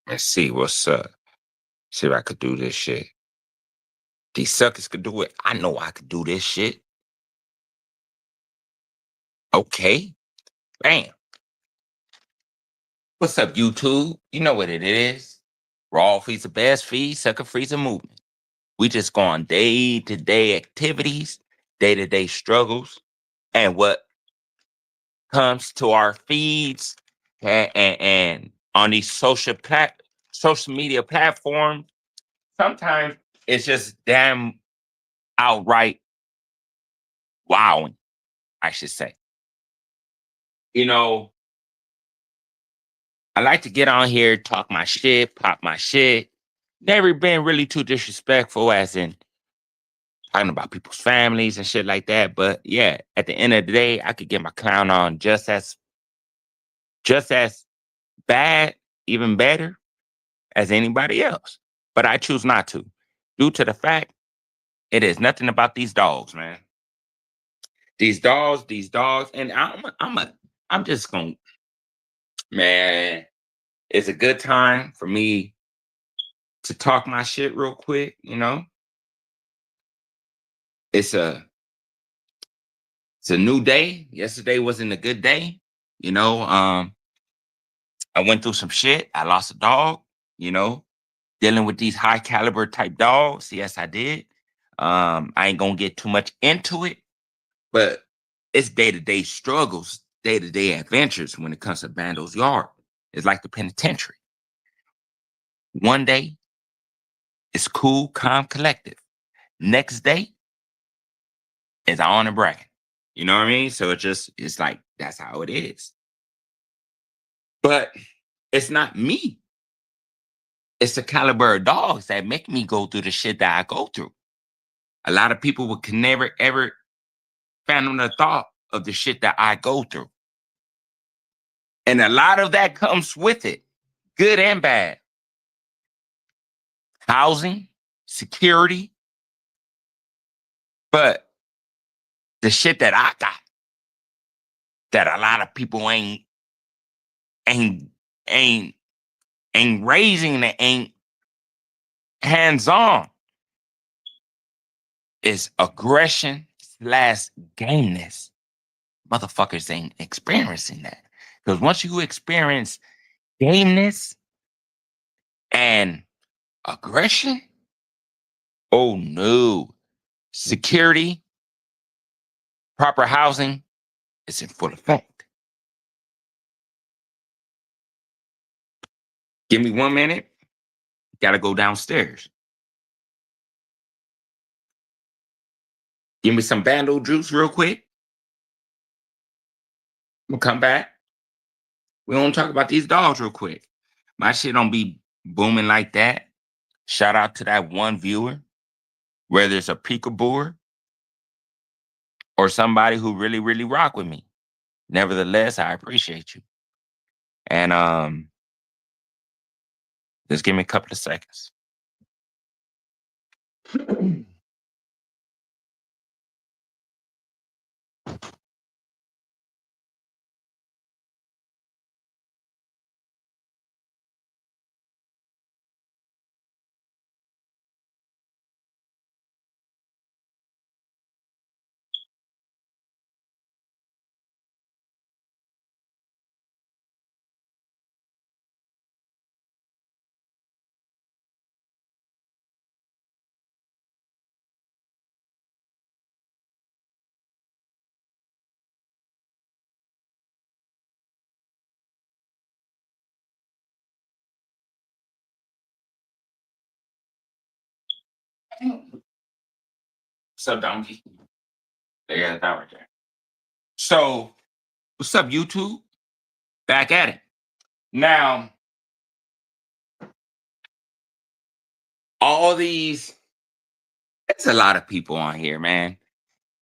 Let's see what's up. See if I could do this shit. These suckers could do it. I know I could do this shit. Okay. Bam. What's up, YouTube? You know what it is. Raw feeds the best feed, sucker frees the movement. We just go on day-to-day activities, day-to-day struggles, and what comes to our feeds and on these social media platforms. Sometimes it's just damn outright wowing, I should say. You know, I like to get on here, talk my shit, pop my shit. Never been really too disrespectful, as in talking about people's families and shit like that. But yeah, at the end of the day, I could get my clown on just as bad, even better as anybody else. But I choose not to, due to the fact it is nothing about these dogs, man. These dogs, and I'm just gonna, man. It's a good time for me to talk my shit real quick. It's a it's a new day. Yesterday wasn't a good day. You know, um, I went through some shit. I lost a dog. You know, dealing with these high caliber type dogs. Yes, I did. I ain't gonna get too much into it, but it's day to day struggles, day to day adventures when it comes to Bando's yard. It's like the penitentiary. One day it's cool, calm, collective. Next day is on and bragging. You know what I mean? So it's like that's how it is. But it's not me. It's the caliber of dogs that make me go through the shit that I go through. A lot of people can never ever fathom the thought of the shit that I go through. And a lot of that comes with it, good and bad. Housing, security, but the shit that I got that a lot of people ain't ain't ain't raising, that ain't hands-on, is aggression slash gameness. Motherfuckers ain't experiencing that. Because once you experience gameness and aggression, oh no. Security, proper housing is in full effect. Give me 1 minute. Gotta go downstairs. Give me some Bando juice real quick. We'll come back. We gonna talk about these dogs real quick. My shit don't be booming like that. Shout out to that one viewer, whether it's a peekaboo or somebody who really, really rock with me. Nevertheless, I appreciate you. And just give me a couple of seconds. What's up, donkey? There's that right there. So, what's up, YouTube? Back at it. Now, all these, it's a lot of people on here, man.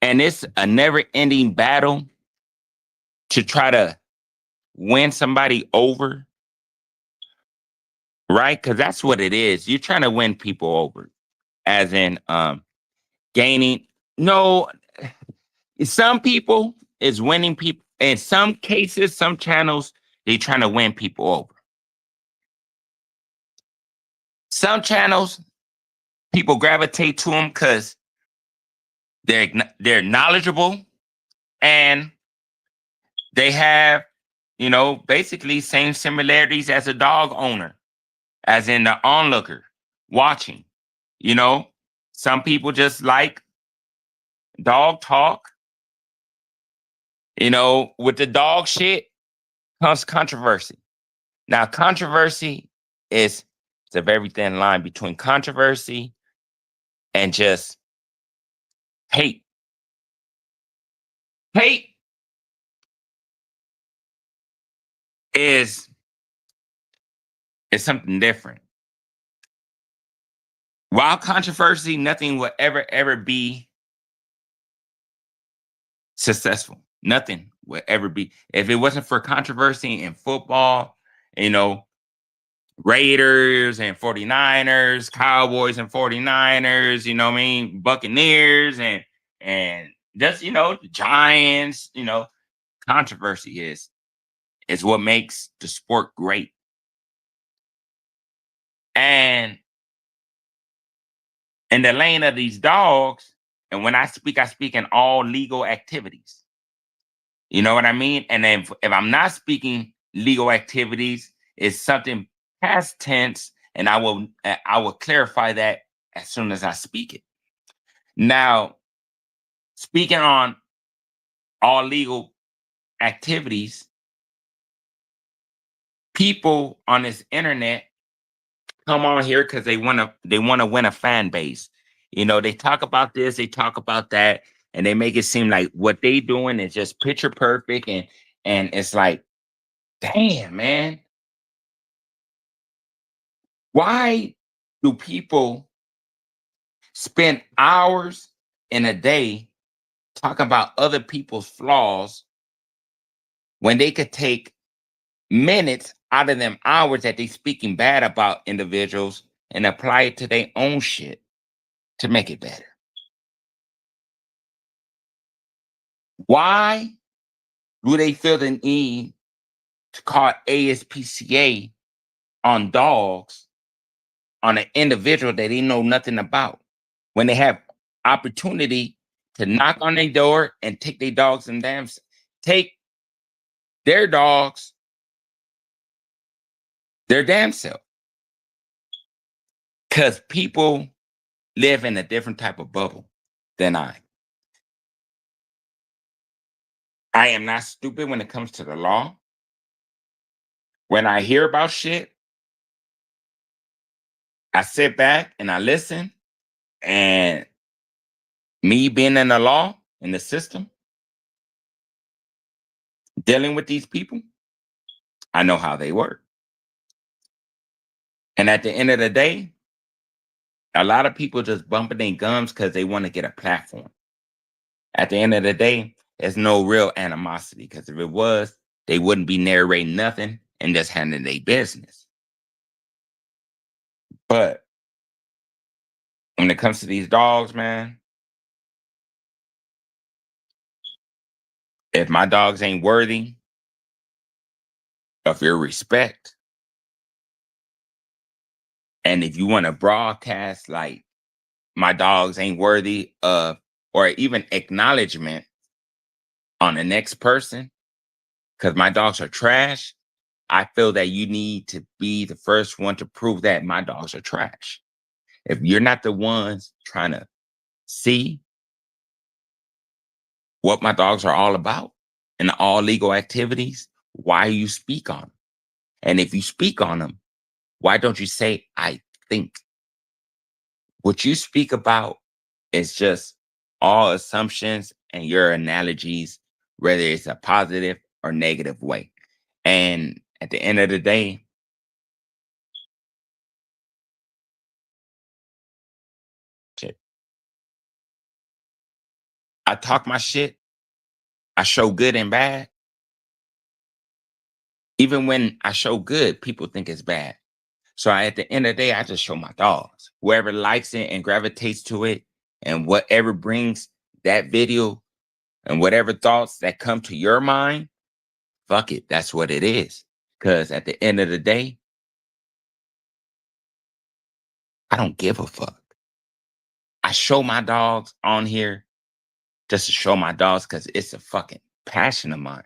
And it's a never-ending battle to try to win somebody over, right? Because that's what it is. You're trying to win people over, as in gaining. No, some people is winning people. In some cases, some channels, they trying to win people over. Some channels, people gravitate to them because they're knowledgeable and they have, basically same similarities as a dog owner, as in the onlooker watching. You know, some people just like dog talk. With the dog shit comes controversy. Now, controversy is it's a very thin line between controversy and just hate. Hate is something different. While controversy, nothing will ever be successful. Nothing will ever be. If it wasn't for controversy in football, you know, Raiders and 49ers, Cowboys and 49ers, you know what I mean? Buccaneers and just, the Giants, controversy is what makes the sport great. And in the lane of these dogs, and when I speak in all legal activities. You know what I mean? And then if I'm not speaking legal activities, it's something past tense, and I will clarify that as soon as I speak it. Now, speaking on all legal activities, people on this internet come on here because they want to win a fan base. They talk about this, they talk about that, and they make it seem like what they doing is just picture perfect, and it's like, damn, man, why do people spend hours in a day talking about other people's flaws when they could take minutes out of them hours that they speaking bad about individuals and apply it to their own shit to make it better? Why do they feel the need to call ASPCA on dogs on an individual that they know nothing about when they have opportunity to knock on their door and take their dogs and take their dogs their damn self? Because people live in a different type of bubble than I. I am not stupid when it comes to the law. When I hear about shit, I sit back and I listen. And me being in the law, in the system, dealing with these people, I know how they work. And at the end of the day, a lot of people just bumping their gums because they want to get a platform. At the end of the day, there's no real animosity, because if it was, they wouldn't be narrating nothing and just handling their business. But when it comes to these dogs, man, if my dogs ain't worthy of your respect, and if you want to broadcast like my dogs ain't worthy of, or even acknowledgement on the next person, because my dogs are trash, I feel that you need to be the first one to prove that my dogs are trash. If you're not the ones trying to see what my dogs are all about and all legal activities, why you speak on them? And if you speak on them, why don't you say, I think? What you speak about is just all assumptions and your analogies, whether it's a positive or negative way. And at the end of the day, shit, I talk my shit, I show good and bad. Even when I show good, people think it's bad. So at the end of the day, I just show my dogs. Whoever likes it and gravitates to it, and whatever brings that video and whatever thoughts that come to your mind, fuck it. That's what it is. Because at the end of the day, I don't give a fuck. I show my dogs on here just to show my dogs because it's a fucking passion of mine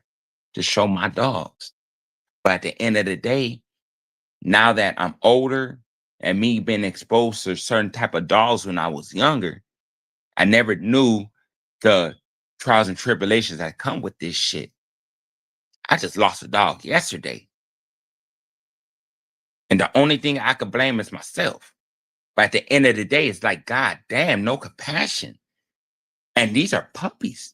to show my dogs. But at the end of the day, now that I'm older and me being exposed to certain type of dogs when I was younger, I never knew the trials and tribulations that come with this shit. I just lost a dog yesterday. And the only thing I could blame is myself. But at the end of the day, it's like, God damn, no compassion. And these are puppies.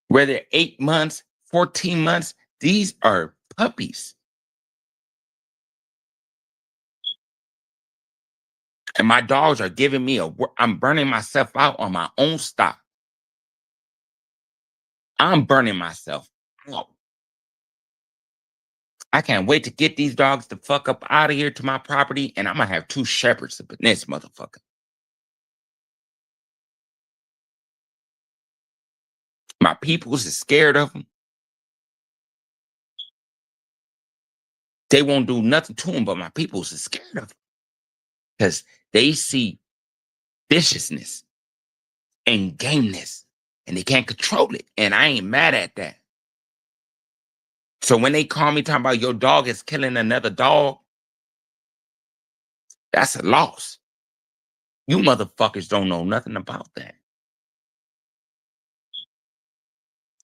Whether 8 months, 14 months, these are puppies. And my dogs are giving me I'm burning myself out on my own stock. I'm burning myself out. I can't wait to get these dogs the fuck up out of here to my property, and I'm gonna have two shepherds up in this motherfucker. My peoples is scared of them. They won't do nothing to them, but my peoples is scared of them because they see viciousness and gameness, and they can't control it. And I ain't mad at that. So when they call me talking about your dog is killing another dog, that's a loss. You motherfuckers don't know nothing about that.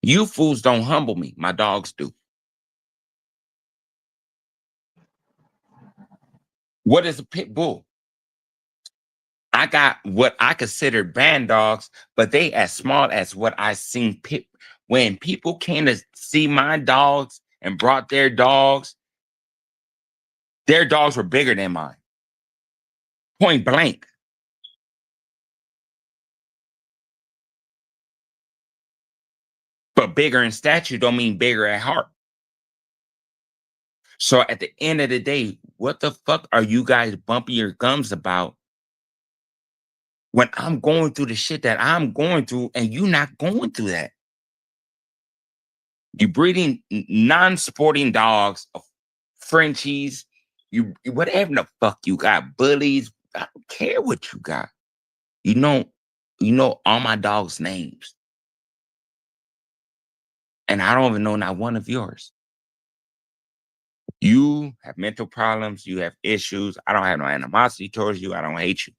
You fools don't humble me. My dogs do. What is a pit bull? I got what I consider band dogs, but they as small as what I seen pit. When people came to see my dogs and brought their dogs were bigger than mine. Point blank. But bigger in stature don't mean bigger at heart. So at the end of the day, what the fuck are you guys bumping your gums about when I'm going through the shit that I'm going through and you not going through that? You breeding non-sporting dogs, Frenchies, whatever the fuck you got, bullies. I don't care what you got. You know, you know all my dogs' names. And I don't even know not one of yours. You have mental problems, you have issues. I don't have no animosity towards you. I don't hate you.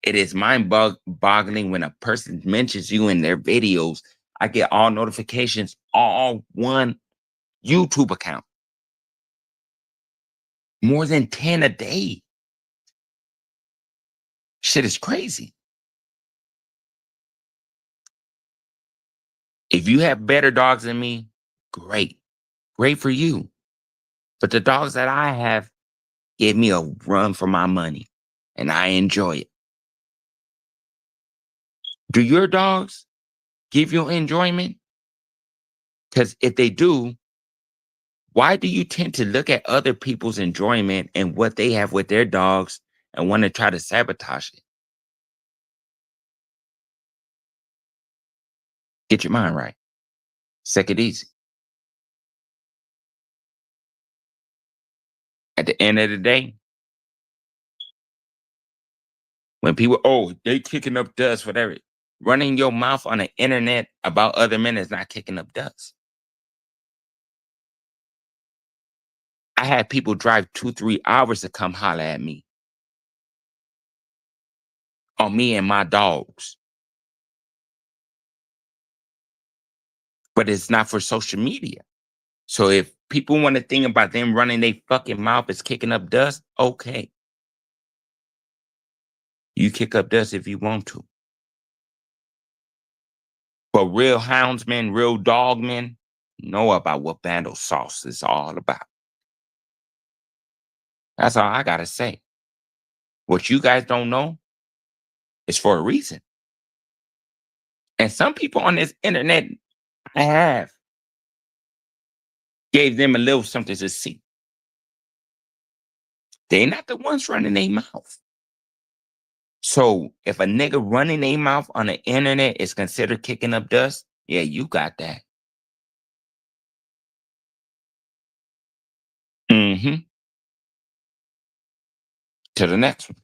It is mind-boggling when a person mentions you in their videos. I get all notifications, all one YouTube account. More than 10 a day. Shit is crazy. If you have better dogs than me, great. Great for you. But the dogs that I have give me a run for my money, and I enjoy it. Do your dogs give you enjoyment? Because if they do, why do you tend to look at other people's enjoyment and what they have with their dogs and want to try to sabotage it? Get your mind right. Take it easy. At the end of the day, when people, oh, they kicking up dust, whatever, running your mouth on the internet about other men is not kicking up dust. I had people drive 2, 3 hours to come holler at me on me and my dogs. But it's not for social media. So if people want to think about them running their fucking mouth as kicking up dust, okay. You kick up dust if you want to. But real houndsmen, real dogmen know about what Bando sauce is all about. That's all I gotta say. What you guys don't know is for a reason. And some people on this internet I have gave them a little something to see. They're not the ones running their mouth. So if a nigga running their mouth on the internet is considered kicking up dust, yeah, you got that. Mm-hmm. To the next one.